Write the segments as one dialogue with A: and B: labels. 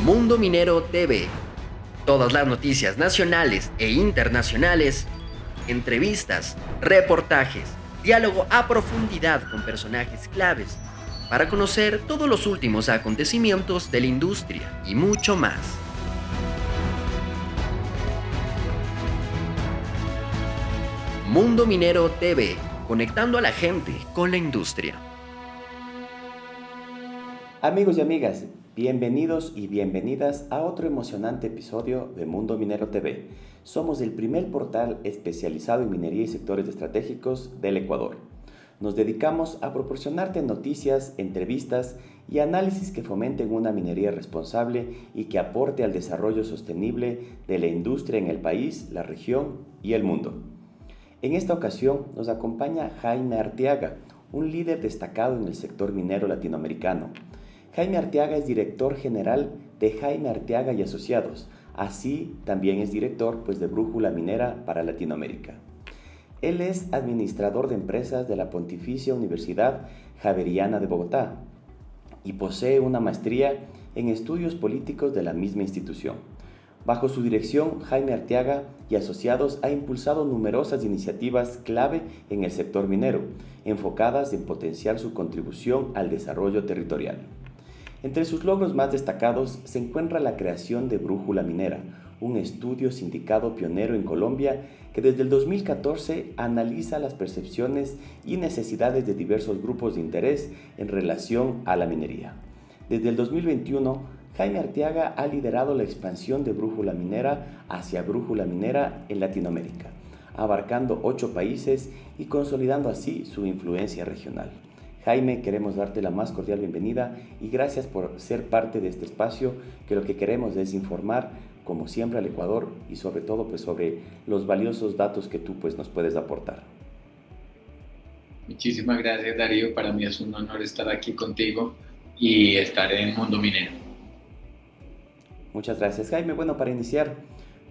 A: Mundo Minero TV. Todas las noticias nacionales e internacionales, entrevistas, reportajes, diálogo a profundidad con personajes claves para conocer todos los últimos acontecimientos de la industria y mucho más. Mundo Minero TV, conectando a la gente con la industria.
B: Amigos y amigas, bienvenidos y bienvenidas a otro emocionante episodio de Mundo Minero TV. Somos el primer portal especializado en minería y sectores estratégicos del Ecuador. Nos dedicamos a proporcionarte noticias, entrevistas y análisis que fomenten una minería responsable y que aporte al desarrollo sostenible de la industria en el país, la región y el mundo. En esta ocasión nos acompaña Jaime Arteaga, un líder destacado en el sector minero latinoamericano. Jaime Arteaga es director general de Jaime Arteaga y Asociados, así también es director de Brújula Minera para Latinoamérica. Él es administrador de empresas de la Pontificia Universidad Javeriana de Bogotá y posee una maestría en estudios políticos de la misma institución. Bajo su dirección, Jaime Arteaga y Asociados ha impulsado numerosas iniciativas clave en el sector minero, enfocadas en potenciar su contribución al desarrollo territorial. Entre sus logros más destacados se encuentra la creación de Brújula Minera, un estudio sindicado pionero en Colombia que desde el 2014 analiza las percepciones y necesidades de diversos grupos de interés en relación a la minería. Desde el 2021, Jaime Arteaga ha liderado la expansión de Brújula Minera hacia Brújula Minera en Latinoamérica, abarcando 8 países y consolidando así su influencia regional. Jaime, queremos darte la más cordial bienvenida y gracias por ser parte de este espacio que lo que queremos es informar, como siempre, al Ecuador y sobre todo sobre los valiosos datos que tú nos puedes aportar.
C: Muchísimas gracias, Darío. Para mí es un honor estar aquí contigo y estar en Mundo Minero.
B: Muchas gracias, Jaime. Bueno, para iniciar,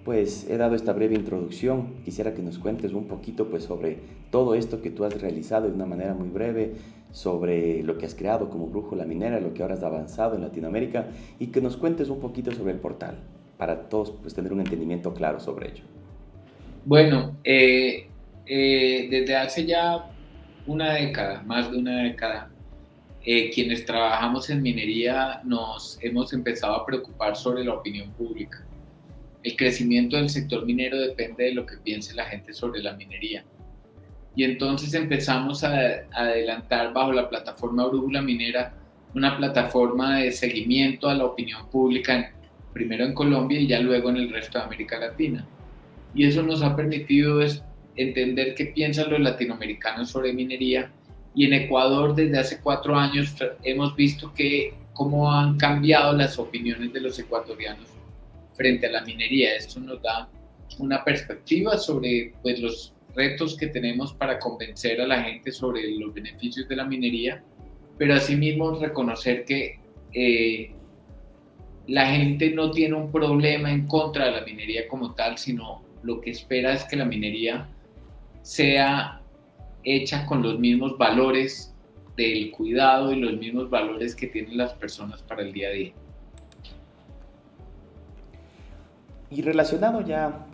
B: he dado esta breve introducción. Quisiera que nos cuentes un poquito sobre todo esto que tú has realizado de una manera muy breve, sobre lo que has creado como Brújula Minera, lo que ahora has avanzado en Latinoamérica y que nos cuentes un poquito sobre el portal, para todos tener un entendimiento claro sobre ello.
C: Bueno, desde hace ya una década, más de una década, quienes trabajamos en minería nos hemos empezado a preocupar sobre la opinión pública. El crecimiento del sector minero depende de lo que piense la gente sobre la minería. Y entonces empezamos a adelantar bajo la plataforma Brújula Minera una plataforma de seguimiento a la opinión pública, primero en Colombia y ya luego en el resto de América Latina. Y eso nos ha permitido entender qué piensan los latinoamericanos sobre minería. Y en Ecuador, desde hace 4 años, hemos visto cómo han cambiado las opiniones de los ecuatorianos frente a la minería. Esto nos da una perspectiva sobre los retos que tenemos para convencer a la gente sobre los beneficios de la minería, pero asimismo reconocer que la gente no tiene un problema en contra de la minería como tal, sino lo que espera es que la minería sea hecha con los mismos valores del cuidado y los mismos valores que tienen las personas para el día a día.
B: Y relacionado ya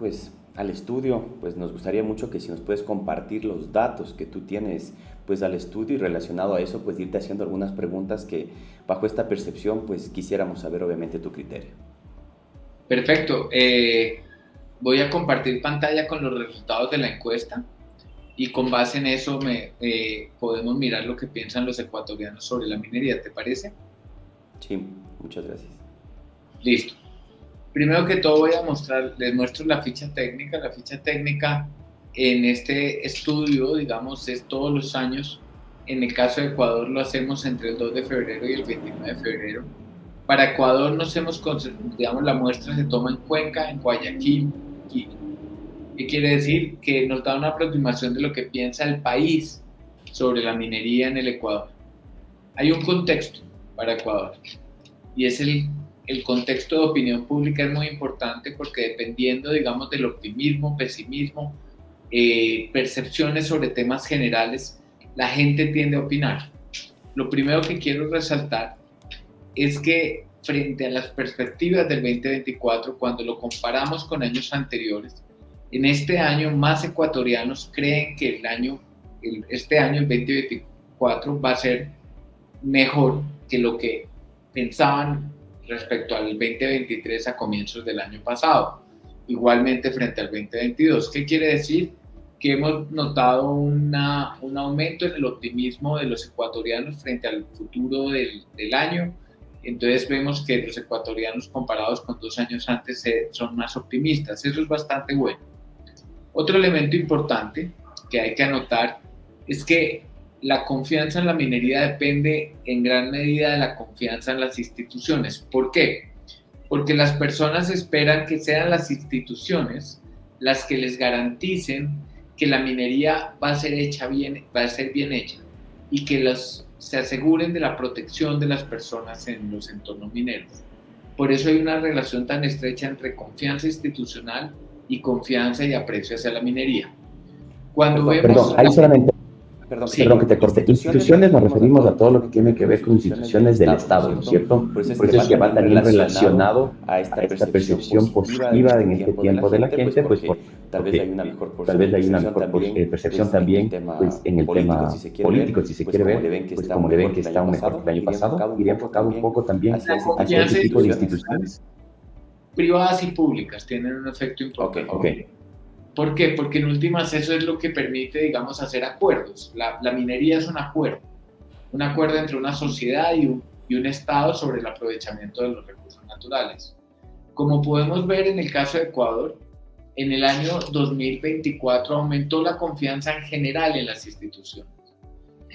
B: al estudio, nos gustaría mucho que si nos puedes compartir los datos que tú tienes al estudio y relacionado a eso, irte haciendo algunas preguntas que bajo esta percepción quisiéramos saber obviamente tu criterio.
C: Perfecto. Voy a compartir pantalla con los resultados de la encuesta y con base en eso podemos mirar lo que piensan los ecuatorianos sobre la minería, ¿te parece?
B: Sí, muchas gracias.
C: Listo. Primero que todo les muestro la ficha técnica. La ficha técnica en este estudio, es todos los años. En el caso de Ecuador lo hacemos entre el 2 de febrero y el 29 de febrero. Para Ecuador la muestra se toma en Cuenca, en Guayaquil, Quito. ¿Qué quiere decir? Que nos da una aproximación de lo que piensa el país sobre la minería en el Ecuador. Hay un contexto para Ecuador y es el contexto de opinión pública es muy importante porque dependiendo, del optimismo, pesimismo, percepciones sobre temas generales, la gente tiende a opinar. Lo primero que quiero resaltar es que frente a las perspectivas del 2024, cuando lo comparamos con años anteriores, en este año más ecuatorianos creen que este año, el 2024, va a ser mejor que lo que pensaban respecto al 2023 a comienzos del año pasado. Igualmente frente al 2022. ¿Qué quiere decir? Que hemos notado un aumento en el optimismo de los ecuatorianos frente al futuro del año. Entonces vemos que los ecuatorianos comparados con 2 años antes son más optimistas. Eso es bastante bueno. Otro elemento importante que hay que anotar es que la confianza en la minería depende en gran medida de la confianza en las instituciones. ¿Por qué? Porque las personas esperan que sean las instituciones las que les garanticen que la minería va a ser bien hecha y que se aseguren de la protección de las personas en los entornos mineros. Por eso hay una relación tan estrecha entre confianza institucional y confianza y aprecio hacia la minería.
B: Perdón que te corte. Instituciones nos referimos a todo lo que tiene que ver con instituciones del Estado, ¿no es cierto? Por eso es que va también relacionado a esta percepción positiva en este tiempo de la gente, pues tal vez hay una mejor percepción también pues, en el tema político, si se quiere ver, pues como le ven que está mejor que el año pasado, iría enfocado un poco también hacia ese tipo de instituciones.
C: Privadas y públicas tienen un efecto importante.
B: Okay.
C: ¿Por qué? Porque en últimas eso es lo que permite, digamos, hacer acuerdos. La minería es un acuerdo entre una sociedad y un Estado sobre el aprovechamiento de los recursos naturales. Como podemos ver en el caso de Ecuador, en el año 2024 aumentó la confianza en general en las instituciones.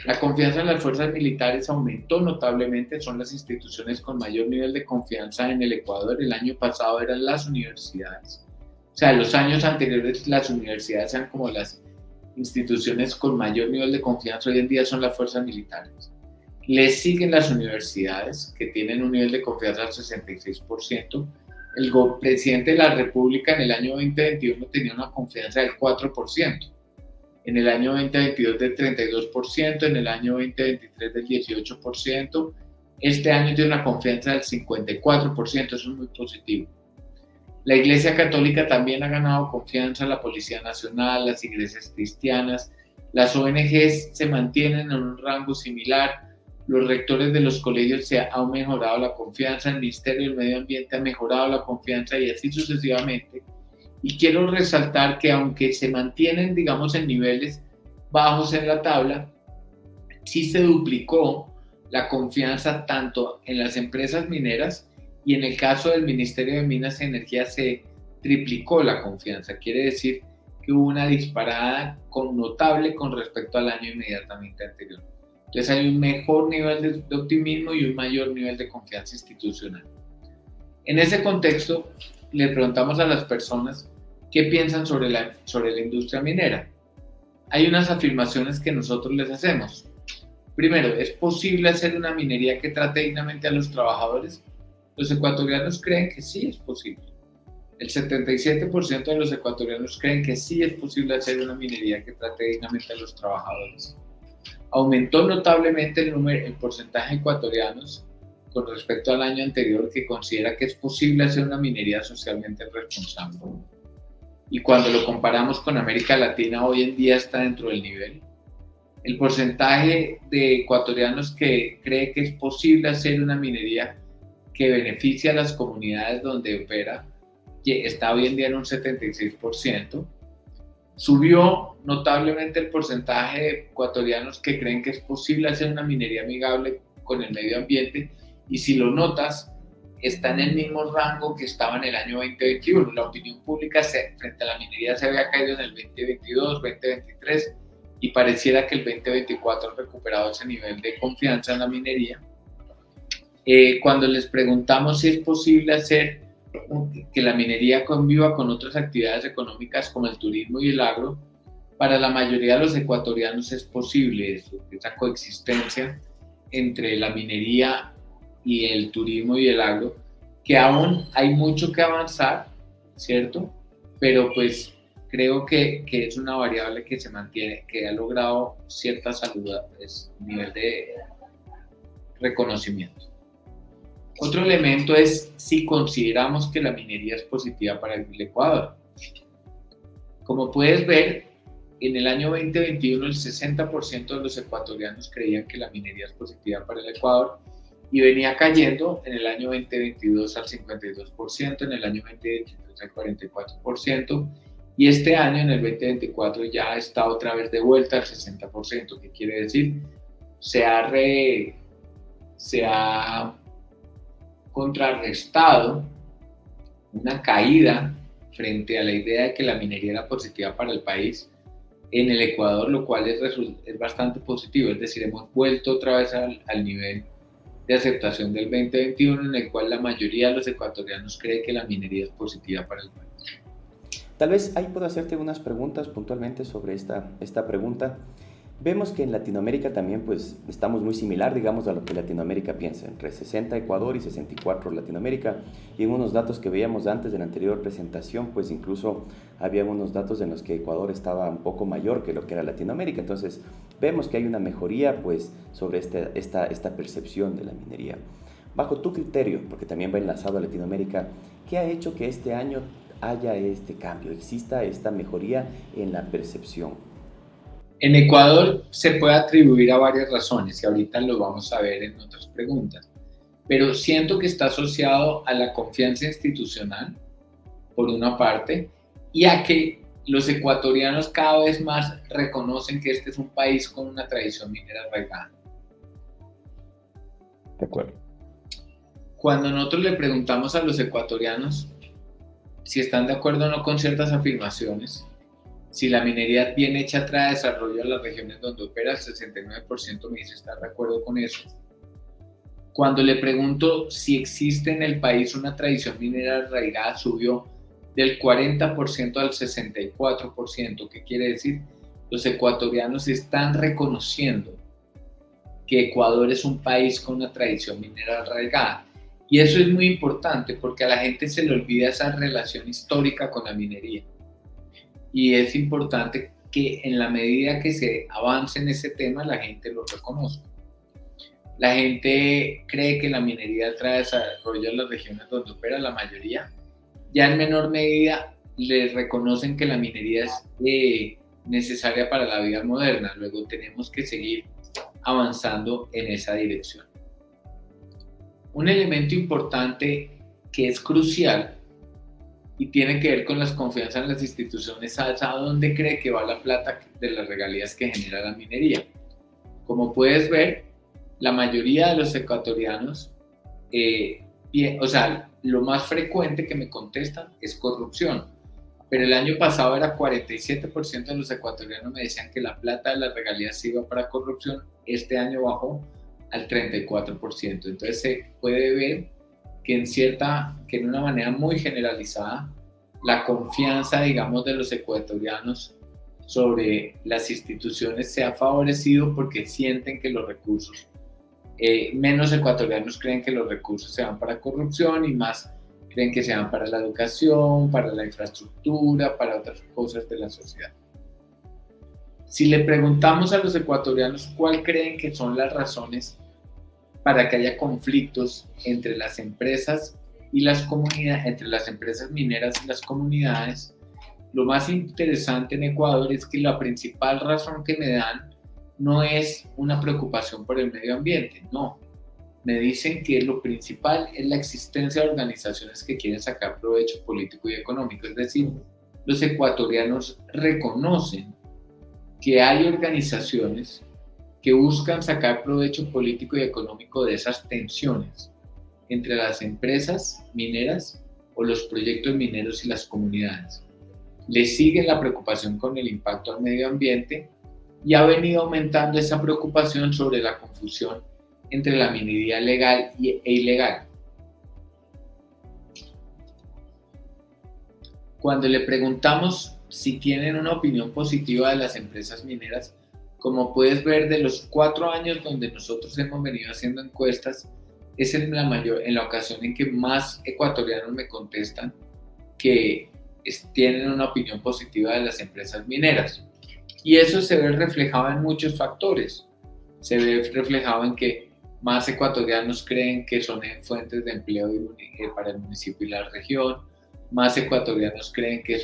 C: La confianza en las fuerzas militares aumentó notablemente, son las instituciones con mayor nivel de confianza en el Ecuador. El año pasado eran las universidades. O sea, los años anteriores las universidades eran como las instituciones con mayor nivel de confianza, hoy en día son las fuerzas militares. Les siguen las universidades, que tienen un nivel de confianza del 66%. El presidente de la República en el año 2021 tenía una confianza del 4%, en el año 2022 del 32%, en el año 2023 del 18%, este año tiene una confianza del 54%, eso es muy positivo. La Iglesia Católica también ha ganado confianza, la Policía Nacional, las iglesias cristianas, las ONGs se mantienen en un rango similar, los rectores de los colegios han mejorado la confianza, el Ministerio del Medio Ambiente ha mejorado la confianza y así sucesivamente. Y quiero resaltar que aunque se mantienen, digamos, en niveles bajos en la tabla, sí se duplicó la confianza tanto en las empresas mineras y en el caso del Ministerio de Minas y Energía se triplicó la confianza. Quiere decir que hubo una disparada notable con respecto al año inmediatamente anterior. Entonces hay un mejor nivel de optimismo y un mayor nivel de confianza institucional. En ese contexto, le preguntamos a las personas qué piensan sobre la industria minera. Hay unas afirmaciones que nosotros les hacemos. Primero, ¿es posible hacer una minería que trate dignamente a los trabajadores? Los ecuatorianos creen que sí es posible. El 77% de los ecuatorianos creen que sí es posible hacer una minería que trate dignamente a los trabajadores. Aumentó notablemente el porcentaje de ecuatorianos con respecto al año anterior que considera que es posible hacer una minería socialmente responsable. Y cuando lo comparamos con América Latina, hoy en día está dentro del nivel. El porcentaje de ecuatorianos que cree que es posible hacer una minería que beneficia a las comunidades donde opera, que está hoy en día en un 76%. Subió notablemente el porcentaje de ecuatorianos que creen que es posible hacer una minería amigable con el medio ambiente y si lo notas, está en el mismo rango que estaba en el año 2021. La opinión pública frente a la minería se había caído en el 2022, 2023 y pareciera que el 2024 ha recuperado ese nivel de confianza en la minería. Cuando les preguntamos si es posible hacer que la minería conviva con otras actividades económicas como el turismo y el agro, para la mayoría de los ecuatorianos es posible esa coexistencia entre la minería y el turismo y el agro, que aún hay mucho que avanzar, ¿cierto? Pero pues creo que es una variable que se mantiene, que ha logrado cierta salud, nivel de reconocimiento. Otro elemento es si consideramos que la minería es positiva para el Ecuador. Como puedes ver, en el año 2021 el 60% de los ecuatorianos creían que la minería es positiva para el Ecuador y venía cayendo en el año 2022 al 52%, en el año 2023 al 44%, y este año, en el 2024, ya está otra vez de vuelta al 60%. ¿Qué quiere decir? Se ha contrarrestado una caída frente a la idea de que la minería era positiva para el país en el Ecuador, lo cual es bastante positivo. Es decir, hemos vuelto otra vez al nivel de aceptación del 2021, en el cual la mayoría de los ecuatorianos cree que la minería es positiva para el país.
B: Tal vez ahí puedo hacerte unas preguntas puntualmente sobre esta pregunta. Vemos que en Latinoamérica también pues estamos muy similar, digamos, a lo que Latinoamérica piensa, entre 60 Ecuador y 64 Latinoamérica, y en unos datos que veíamos antes de la anterior presentación, pues incluso había unos datos en los que Ecuador estaba un poco mayor que lo que era Latinoamérica. Entonces vemos que hay una mejoría pues sobre esta percepción de la minería. Bajo tu criterio, porque también va enlazado a Latinoamérica, ¿qué ha hecho que este año haya este cambio, exista esta mejoría en la percepción?
C: En Ecuador se puede atribuir a varias razones y ahorita lo vamos a ver en otras preguntas, pero siento que está asociado a la confianza institucional, por una parte, y a que los ecuatorianos cada vez más reconocen que este es un país con una tradición minera arraigada.
B: De acuerdo.
C: Cuando nosotros le preguntamos a los ecuatorianos si están de acuerdo o no con ciertas afirmaciones, si la minería bien hecha trae desarrollo a las regiones donde opera, el 69% me dice estar de acuerdo con eso. Cuando le pregunto si existe en el país una tradición minera arraigada, subió del 40% al 64%. ¿Qué quiere decir? Los ecuatorianos están reconociendo que Ecuador es un país con una tradición minera arraigada. Y eso es muy importante porque a la gente se le olvida esa relación histórica con la minería. Y es importante que en la medida que se avance en ese tema, la gente lo reconozca. La gente cree que la minería trae desarrollo a las regiones donde opera, la mayoría. Ya en menor medida les reconocen que la minería es necesaria para la vida moderna. Luego tenemos que seguir avanzando en esa dirección. Un elemento importante que es crucial y tiene que ver con las confianzas en las instituciones, a dónde cree que va la plata de las regalías que genera la minería. Como puedes ver, la mayoría de los ecuatorianos, lo más frecuente que me contestan es corrupción, pero el año pasado era 47% de los ecuatorianos me decían que la plata de las regalías se iba para corrupción. Este año bajó al 34%. Entonces se puede ver que en una manera muy generalizada, la confianza, digamos, de los ecuatorianos sobre las instituciones se ha favorecido porque sienten que los recursos, menos ecuatorianos creen que los recursos se van para corrupción y más creen que se van para la educación, para la infraestructura, para otras cosas de la sociedad. Si le preguntamos a los ecuatorianos cuál creen que son las razones para que haya conflictos entre las empresas y las comunidades, entre las empresas mineras y las comunidades, lo más interesante en Ecuador es que la principal razón que me dan no es una preocupación por el medio ambiente, no. Me dicen que lo principal es la existencia de organizaciones que quieren sacar provecho político y económico. Es decir, los ecuatorianos reconocen que hay organizaciones que buscan sacar provecho político y económico de esas tensiones entre las empresas mineras o los proyectos mineros y las comunidades. Le sigue la preocupación con el impacto al medio ambiente y ha venido aumentando esa preocupación sobre la confusión entre la minería legal e ilegal. Cuando le preguntamos si tienen una opinión positiva de las empresas mineras, como puedes ver, de los 4 años donde nosotros hemos venido haciendo encuestas, es en la ocasión en que más ecuatorianos me contestan que tienen una opinión positiva de las empresas mineras. Y eso se ve reflejado en muchos factores. Se ve reflejado en que más ecuatorianos creen que son fuentes de empleo para el municipio y la región, más ecuatorianos creen que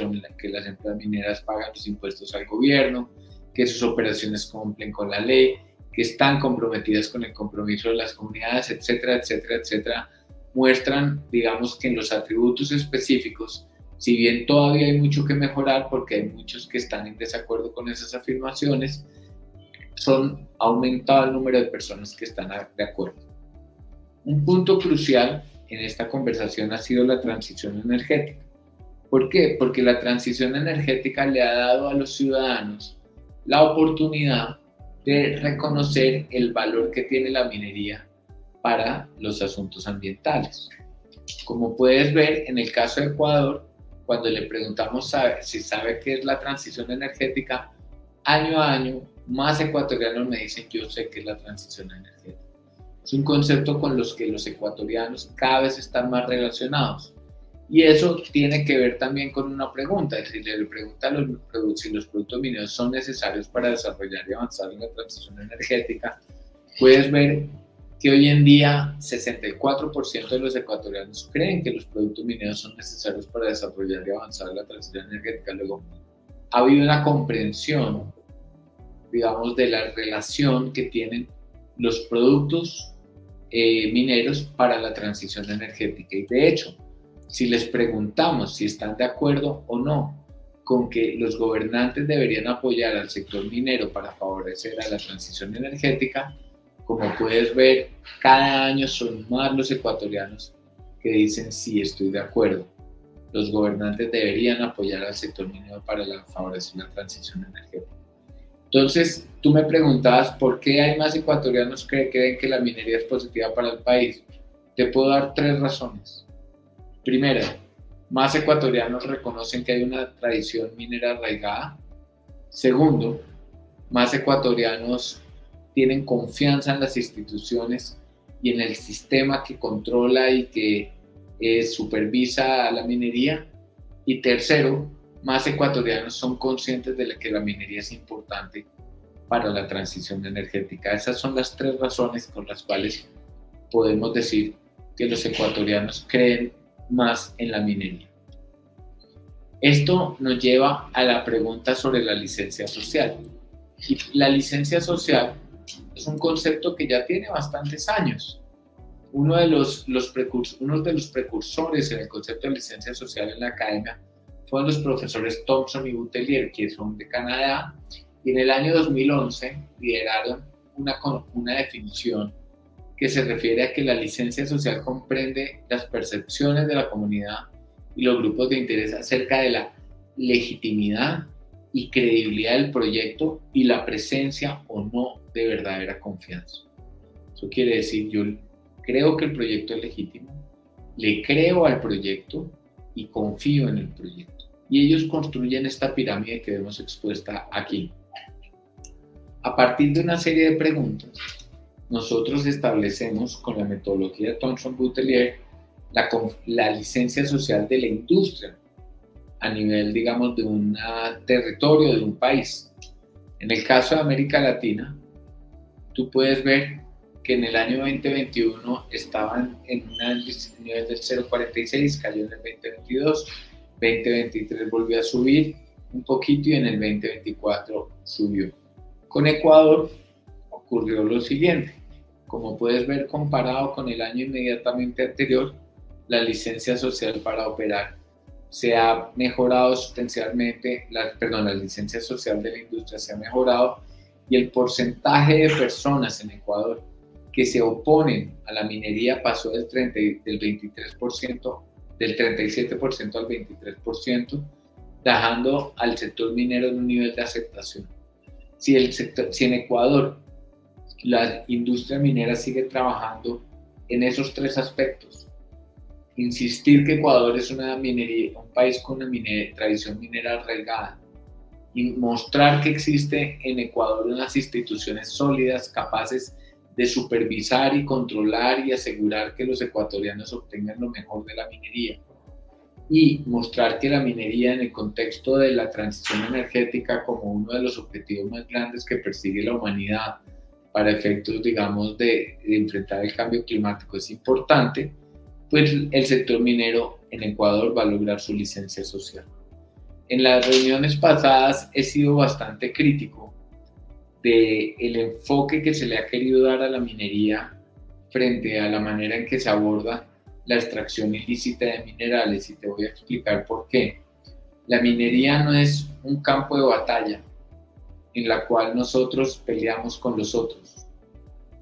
C: las empresas mineras pagan los impuestos al gobierno, que sus operaciones cumplen con la ley, que están comprometidas con el compromiso de las comunidades, etcétera, etcétera, etcétera, muestran, digamos, que en los atributos específicos, si bien todavía hay mucho que mejorar porque hay muchos que están en desacuerdo con esas afirmaciones, ha aumentado el número de personas que están de acuerdo. Un punto crucial en esta conversación ha sido la transición energética. ¿Por qué? Porque la transición energética le ha dado a los ciudadanos la oportunidad de reconocer el valor que tiene la minería para los asuntos ambientales. Como puedes ver, en el caso de Ecuador, cuando le preguntamos si sabe qué es la transición energética, año a año, más ecuatorianos me dicen, yo sé qué es la transición energética. Es un concepto con los que los ecuatorianos cada vez están más relacionados. Y eso tiene que ver también con una pregunta, es decir, le pregunta si los productos mineros son necesarios para desarrollar y avanzar en la transición energética. Puedes ver que hoy en día 64% de los ecuatorianos creen que los productos mineros son necesarios para desarrollar y avanzar en la transición energética. Luego, ha habido una comprensión, digamos, de la relación que tienen los productos mineros para la transición energética. Y de hecho, si les preguntamos si están de acuerdo o no con que los gobernantes deberían apoyar al sector minero para favorecer a la transición energética, como puedes ver, cada año son más los ecuatorianos que dicen sí, estoy de acuerdo. Los gobernantes deberían apoyar al sector minero para favorecer la transición energética. Entonces, tú me preguntabas por qué hay más ecuatorianos que creen que la minería es positiva para el país. Te puedo dar 3 razones. Primero, más ecuatorianos reconocen que hay una tradición minera arraigada. Segundo, más ecuatorianos tienen confianza en las instituciones y en el sistema que controla y que supervisa a la minería. Y tercero, más ecuatorianos son conscientes de que la minería es importante para la transición energética. Esas son las 3 razones con las cuales podemos decir que los ecuatorianos creen más en la minería. Esto nos lleva a la pregunta sobre la licencia social. Y la licencia social es un concepto que ya tiene bastantes años. Uno de los precursores en el concepto de licencia social en la academia fueron los profesores Thompson y Boutelier, que son de Canadá, y en el año 2011 lideraron una definición que se refiere a que la licencia social comprende las percepciones de la comunidad y los grupos de interés acerca de la legitimidad y credibilidad del proyecto y la presencia o no de verdadera confianza. Eso quiere decir, yo creo que el proyecto es legítimo, le creo al proyecto y confío en el proyecto. Y ellos construyen esta pirámide que vemos expuesta aquí. A partir de una serie de preguntas, nosotros establecemos con la metodología de Thomson-Boutelier la licencia social de la industria a nivel, digamos, de un territorio, de un país. En el caso de América Latina, tú puedes ver que en el año 2021 estaban en un nivel del 0,46, cayó en el 2022, 2023 volvió a subir un poquito y en el 2024 subió. Con Ecuador ocurrió lo siguiente. Como puedes ver, comparado con el año inmediatamente anterior, la licencia social para operar se ha mejorado sustancialmente, la licencia social de la industria se ha mejorado y el porcentaje de personas en Ecuador que se oponen a la minería pasó del 37% al 23%, dejando al sector minero en un nivel de aceptación. Si en Ecuador la industria minera sigue trabajando en esos 3 aspectos, insistir que Ecuador es un país con una tradición minera arraigada, y mostrar que existe en Ecuador unas instituciones sólidas capaces de supervisar y controlar y asegurar que los ecuatorianos obtengan lo mejor de la minería, y mostrar que la minería en el contexto de la transición energética como uno de los objetivos más grandes que persigue la humanidad para efectos, digamos, de enfrentar el cambio climático es importante, pues el sector minero en Ecuador va a lograr su licencia social. En las reuniones pasadas he sido bastante crítico del enfoque que se le ha querido dar a la minería frente a la manera en que se aborda la extracción ilícita de minerales, y te voy a explicar por qué. La minería no es un campo de batalla en la cual nosotros peleamos con los otros.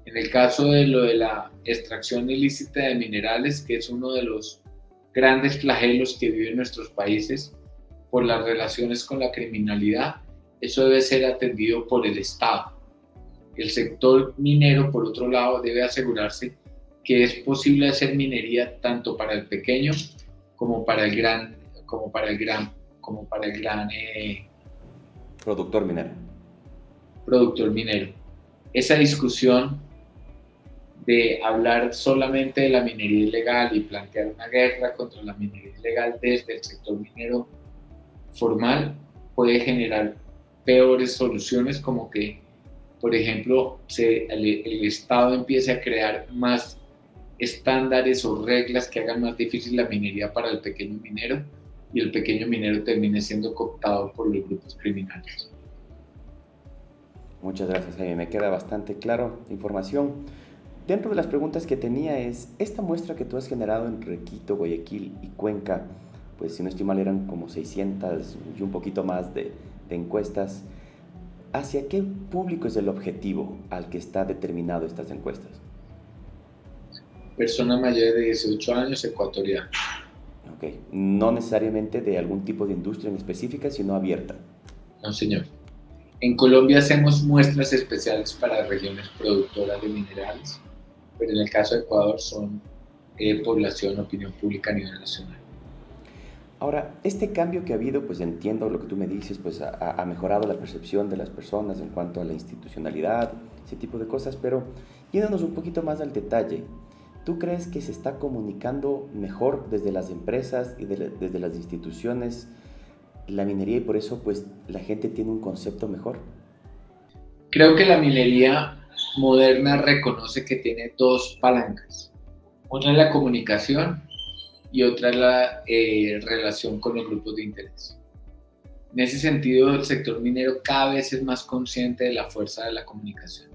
C: En el caso de lo de la extracción ilícita de minerales, que es uno de los grandes flagelos que viven nuestros países por las relaciones con la criminalidad, eso debe ser atendido por el Estado. El sector minero, por otro lado, debe asegurarse que es posible hacer minería tanto para el pequeño como para el gran
B: Productor minero.
C: productor minero. Esa discusión de hablar solamente de la minería ilegal y plantear una guerra contra la minería ilegal desde el sector minero formal puede generar peores soluciones, como que, por ejemplo, el Estado empiece a crear más estándares o reglas que hagan más difícil la minería para el pequeño minero, y el pequeño minero termine siendo cooptado por los grupos criminales.
B: Muchas gracias, Jaime. Me queda bastante claro la información. Dentro de las preguntas que tenía es, esta muestra que tú has generado en Requito, Guayaquil y Cuenca, pues si no estoy mal eran como 600 y un poquito más de encuestas. ¿Hacia qué público es el objetivo al que está determinado estas encuestas?
C: Persona mayor de 18 años, ecuatoriana.
B: Ok, no necesariamente de algún tipo de industria en específica, sino abierta.
C: No, señor. En Colombia hacemos muestras especiales para regiones productoras de minerales, pero en el caso de Ecuador son población, opinión pública a nivel nacional.
B: Ahora, este cambio que ha habido, pues entiendo lo que tú me dices, pues ha mejorado la percepción de las personas en cuanto a la institucionalidad, ese tipo de cosas, pero yéndonos un poquito más al detalle, ¿tú crees que se está comunicando mejor desde las empresas y desde las instituciones la minería y por eso pues la gente tiene un concepto mejor?
C: Creo que la minería moderna reconoce que tiene dos palancas. Una es la comunicación y otra es la relación con los grupos de interés. En ese sentido, el sector minero cada vez es más consciente de la fuerza de la comunicación,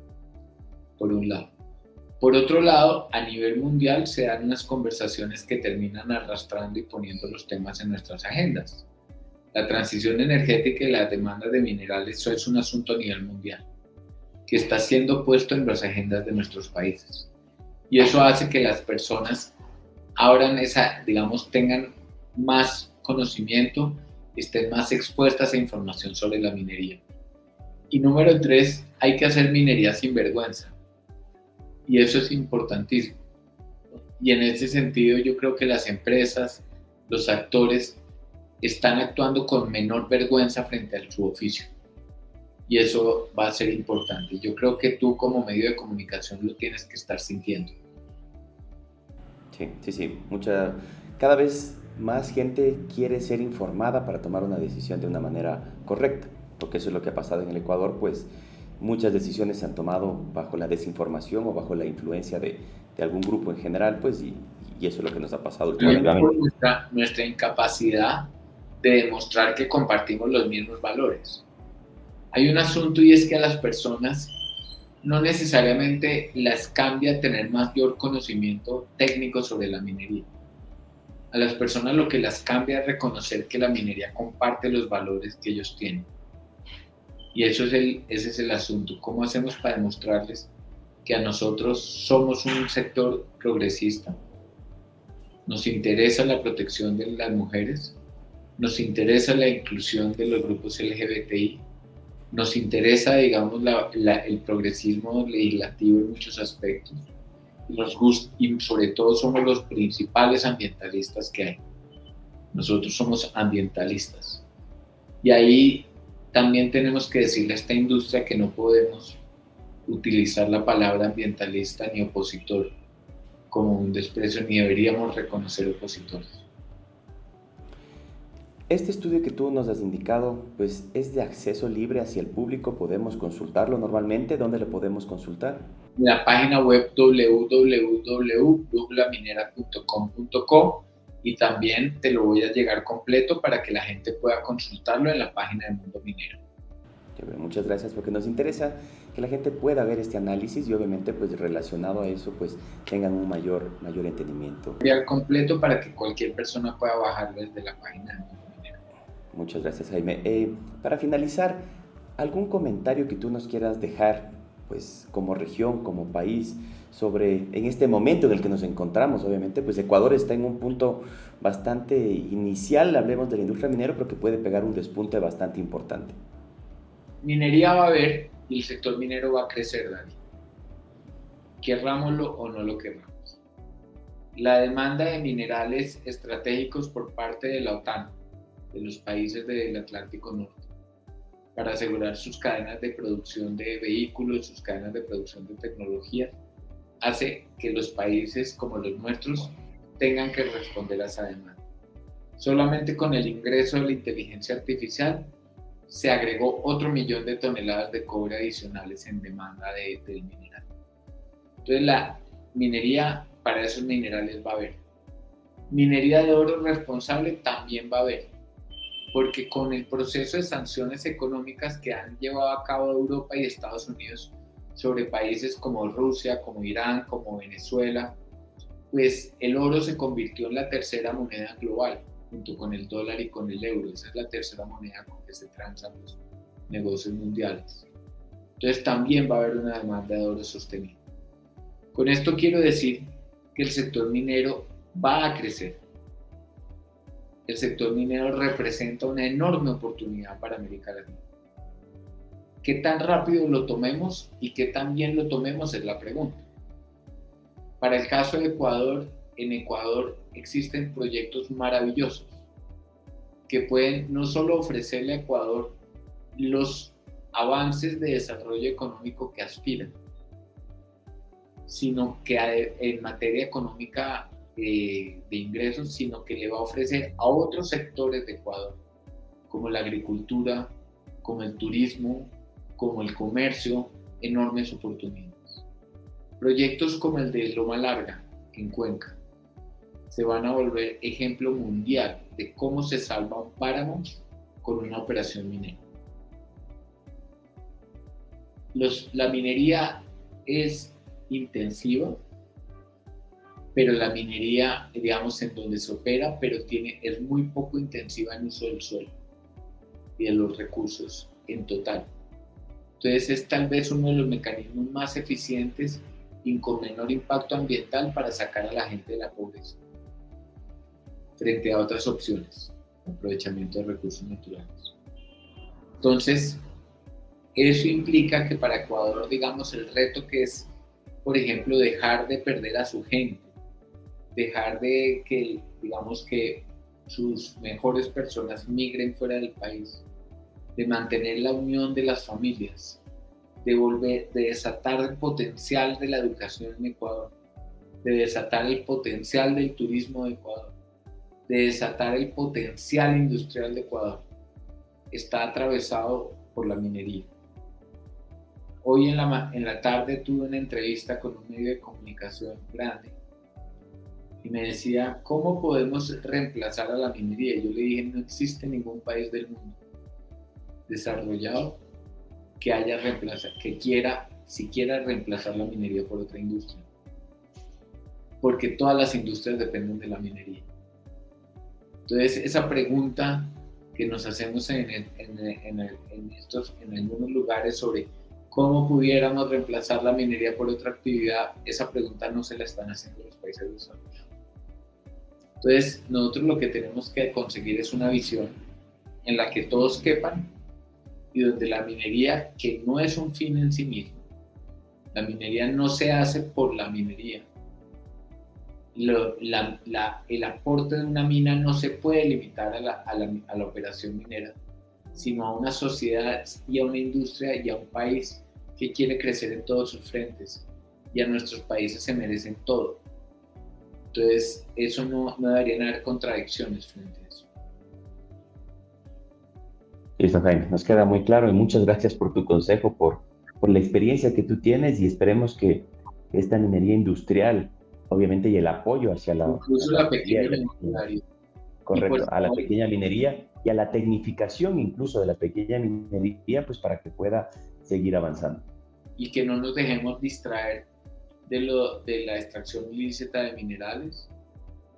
C: por un lado. Por otro lado, a nivel mundial se dan unas conversaciones que terminan arrastrando y poniendo los temas en nuestras agendas. La transición energética y las demandas de minerales, eso es un asunto a nivel mundial que está siendo puesto en las agendas de nuestros países. Y eso hace que las personas tengan más conocimiento, estén más expuestas a información sobre la minería. Y número 3, hay que hacer minería sin vergüenza. Y eso es importantísimo. Y en ese sentido yo creo que las empresas, los actores, están actuando con menor vergüenza frente a su oficio. Y eso va a ser importante. Yo creo que tú como medio de comunicación lo tienes que estar sintiendo.
B: Sí. Cada vez más gente quiere ser informada para tomar una decisión de una manera correcta, porque eso es lo que ha pasado en el Ecuador, pues muchas decisiones se han tomado bajo la desinformación o bajo la influencia de algún grupo en general, pues, y eso es lo que nos ha pasado últimamente.
C: Nuestra incapacidad de demostrar que compartimos los mismos valores. Hay un asunto, y es que a las personas no necesariamente las cambia tener mayor conocimiento técnico sobre la minería. A las personas lo que las cambia es reconocer que la minería comparte los valores que ellos tienen. Y ese es el asunto. ¿Cómo hacemos para demostrarles que a nosotros somos un sector progresista? Nos interesa la protección de las mujeres, nos interesa la inclusión de los grupos LGBTI, nos interesa, digamos, el progresismo legislativo en muchos aspectos, y sobre todo somos los principales ambientalistas que hay. Nosotros somos ambientalistas. Y ahí también tenemos que decirle a esta industria que no podemos utilizar la palabra ambientalista ni opositor como un desprecio, ni deberíamos reconocer opositores.
B: Este estudio que tú nos has indicado, pues es de acceso libre hacia el público, podemos consultarlo normalmente. ¿Dónde lo podemos consultar?
C: En la página web www.brujulaminera.com.co, y también te lo voy a llegar completo para que la gente pueda consultarlo en la página de Mundo Minero.
B: Muchas gracias, porque nos interesa que la gente pueda ver este análisis y obviamente pues relacionado a eso pues tengan un mayor entendimiento.
C: Enviar completo para que cualquier persona pueda bajarlo desde la página de Mundo Minero.
B: Muchas gracias, Jaime. Para finalizar, ¿algún comentario que tú nos quieras dejar pues como región, como país, sobre en este momento en el que nos encontramos? Obviamente pues Ecuador está en un punto bastante inicial, hablemos de la industria minera, pero que puede pegar un despunte bastante importante.
C: Minería va a haber y el sector minero va a crecer, Dani. Querrámoslo o no lo querramos. La demanda de minerales estratégicos por parte de la OTAN, de los países del Atlántico Norte, para asegurar sus cadenas de producción de vehículos, sus cadenas de producción de tecnología, hace que los países como los nuestros tengan que responder a esa demanda. Solamente con el ingreso de la inteligencia artificial se agregó otro 1.000.000 de toneladas de cobre adicionales en demanda del mineral. Entonces la minería para esos minerales va a haber. Minería de oro responsable también va a haber, porque con el proceso de sanciones económicas que han llevado a cabo Europa y Estados Unidos sobre países como Rusia, como Irán, como Venezuela, pues el oro se convirtió en la tercera moneda global, junto con el dólar y con el euro. Esa es la tercera moneda con que se transan los negocios mundiales. Entonces también va a haber una demanda de oro sostenible. Con esto quiero decir que el sector minero va a crecer. El sector minero representa una enorme oportunidad para América Latina. ¿Qué tan rápido lo tomemos y qué tan bien lo tomemos es la pregunta? Para el caso de Ecuador, en Ecuador existen proyectos maravillosos que pueden no solo ofrecerle a Ecuador los avances de desarrollo económico que aspiran, sino que en materia económica de ingresos, sino que le va a ofrecer a otros sectores de Ecuador, como la agricultura, como el turismo, como el comercio, enormes oportunidades. Proyectos como el de Loma Larga, en Cuenca, se van a volver ejemplo mundial de cómo se salva un páramo con una operación minera. La minería es intensiva, pero la minería, digamos, en donde se opera, pero es muy poco intensiva en uso del suelo y de los recursos en total. Entonces es tal vez uno de los mecanismos más eficientes y con menor impacto ambiental para sacar a la gente de la pobreza, frente a otras opciones, aprovechamiento de recursos naturales. Entonces, eso implica que para Ecuador, digamos, el reto que es, por ejemplo, dejar de perder a su gente, dejar de que, digamos, que sus mejores personas migren fuera del país, de mantener la unión de las familias, de desatar el potencial de la educación en Ecuador, de desatar el potencial del turismo de Ecuador, de desatar el potencial industrial de Ecuador, está atravesado por la minería. Hoy en la tarde tuve una entrevista con un medio de comunicación grande y me decía, ¿cómo podemos reemplazar a la minería? Y yo le dije, no existe ningún país del mundo desarrollado que quiera siquiera reemplazar la minería por otra industria, porque todas las industrias dependen de la minería. Entonces, esa pregunta que nos hacemos en algunos lugares sobre cómo pudiéramos reemplazar la minería por otra actividad, esa pregunta no se la están haciendo los países desarrollados. Entonces, nosotros lo que tenemos que conseguir es una visión en la que todos quepan y donde la minería, que no es un fin en sí mismo, la minería no se hace por la minería. El aporte de una mina no se puede limitar a la operación minera, sino a una sociedad y a una industria y a un país que quiere crecer en todos sus frentes, y a nuestros países se merecen todo. Entonces, eso no deberían haber contradicciones frente a eso.
B: Listo, Jaime, nos queda muy claro y muchas gracias por tu consejo, por la experiencia que tú tienes y esperemos que esta minería industrial, obviamente, y el apoyo hacia
C: Incluso
B: la
C: la
B: minería y
C: pequeña
B: la pequeña,
C: minería. Y por
B: correcto, a la
C: favor,
B: pequeña minería y a la tecnificación incluso de la pequeña minería, pues para que pueda seguir avanzando.
C: y que no nos dejemos distraer de la extracción ilícita de minerales.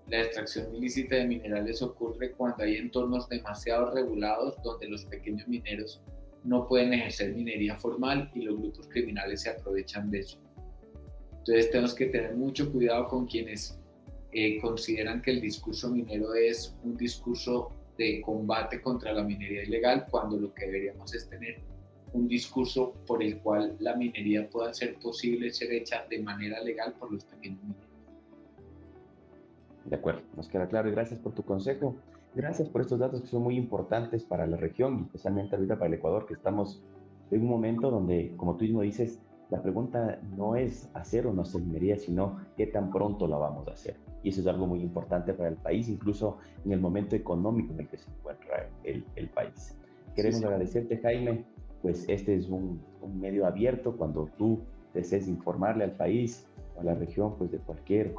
C: La extracción ilícita de minerales ocurre cuando hay entornos demasiado regulados donde los pequeños mineros no pueden ejercer minería formal y los grupos criminales se aprovechan de eso. Entonces tenemos que tener mucho cuidado con quienes consideran que el discurso minero es un discurso de combate contra la minería ilegal, cuando lo que deberíamos es tener un discurso por el cual la minería pueda ser posible ser hecha de manera legal por los pequeños mineros.
B: De acuerdo, nos queda claro y gracias por tu consejo. Gracias por estos datos que son muy importantes para la región y especialmente ahorita para el Ecuador, que estamos en un momento donde, como tú mismo dices, la pregunta no es hacer o no hacer minería, sino qué tan pronto la vamos a hacer. Y eso es algo muy importante para el país, incluso en el momento económico en el que se encuentra el país.
C: Sí,
B: Queremos
C: sí.
B: agradecerte, Jaime, pues este es un medio abierto cuando tú desees informarle al país o a la región pues de cualquier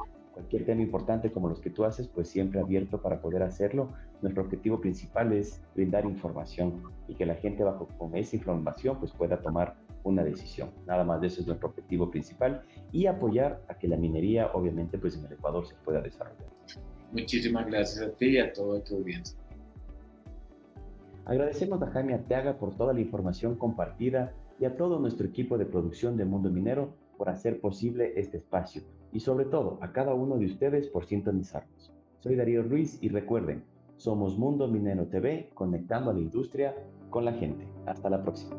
B: tema importante como los que tú haces, pues siempre abierto para poder hacerlo. Nuestro objetivo principal es brindar información y que la gente bajo con esa información pues pueda tomar una decisión. Nada más de eso es nuestro objetivo principal y apoyar a que la minería obviamente pues en el Ecuador se pueda desarrollar.
C: Muchísimas gracias a ti y a toda tu audiencia.
B: Agradecemos a Jaime Arteaga por toda la información compartida y a todo nuestro equipo de producción de Mundo Minero por hacer posible este espacio y sobre todo a cada uno de ustedes por sintonizarnos. Soy Darío Ruiz y recuerden, somos Mundo Minero TV conectando a la industria con la gente. Hasta la próxima.